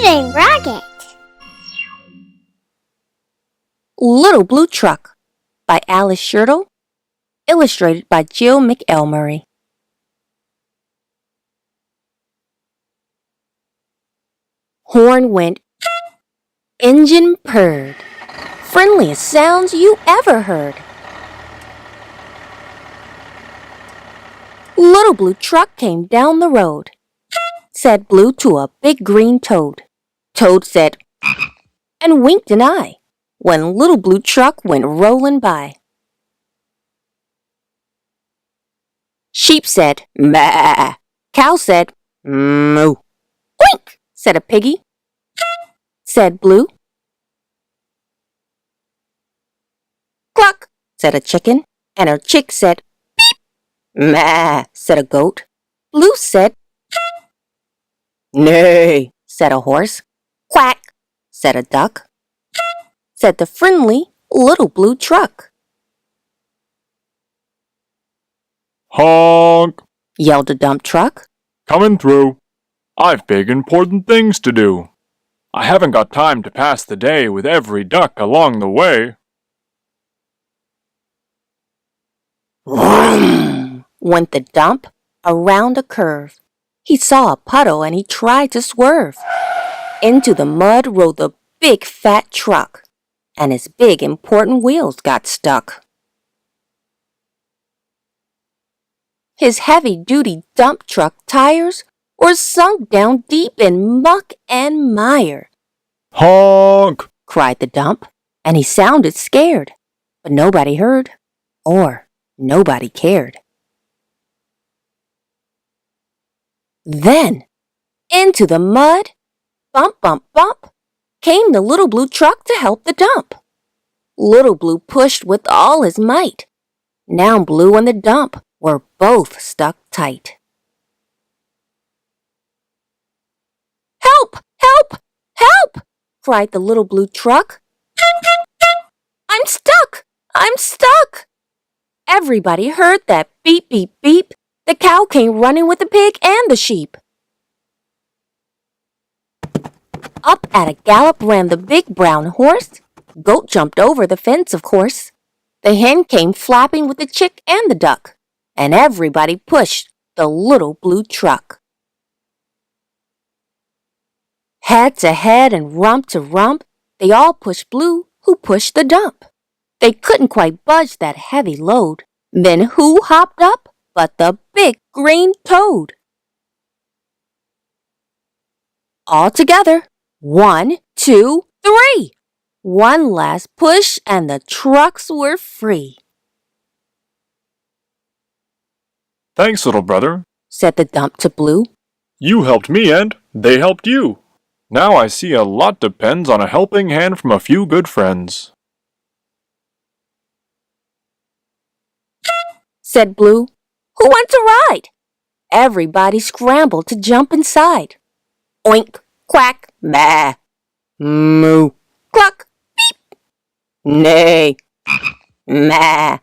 even rocket. Little Blue Truck by Alice Schertle, illustrated by Jill McElmurry. Horn went, engine purred, friendliest sounds you ever heard. Little Blue Truck came down the road, said Blue to a big green toad. Toad said, and winked an eye when Little Blue Truck went rolling by. Sheep said, "Maa." Cow said, "Moo." "Oink," said a piggy. Said Blue. "Cluck," said a chicken, and her chick said, "Beep." "Maa," said a goat. Blue said, "Neigh," said a horse. "Quack," said a duck. Said the friendly Little Blue Truck. "Honk!" yelled a dump truck. "Coming through. I've big important things to do. I haven't got time to pass the day with every duck along the way." Vroom, went the dump around a curve. He saw a puddle and he tried to swerve. Into the mud rolled the big fat truck, and his big important wheels got stuck. His heavy-duty dump truck tires were sunk down deep in muck and mire. "Honk!" cried the dump, and he sounded scared, but nobody heard, or nobody cared. Then, into the mud, bump, bump, bump, came the Little Blue Truck to help the dump. Little Blue pushed with all his might. Now Blue and the dump were both stuck tight. "Help! Help! Help!" cried the Little Blue Truck. "I'm stuck! I'm stuck!" Everybody heard that beep, beep, beep. The cow came running with the pig and the sheep. Up at a gallop ran the big brown horse. Goat jumped over the fence, of course. The hen came flapping with the chick and the duck, and everybody pushed the Little Blue Truck. Head to head and rump to rump, they all pushed Blue, who pushed the dump. They couldn't quite budge that heavy load. Then who hopped up but the big green toad? All together, 1, 2, 3. One last push and the trucks were free. "Thanks, little brother," said the dump to Blue. "You helped me and they helped you. Now I see a lot depends on a helping hand from a few good friends." Said Blue. "Who wants a ride?" Everybody scrambled to jump inside. Oink, quack, maa, moo, cluck, beep, neigh, maa.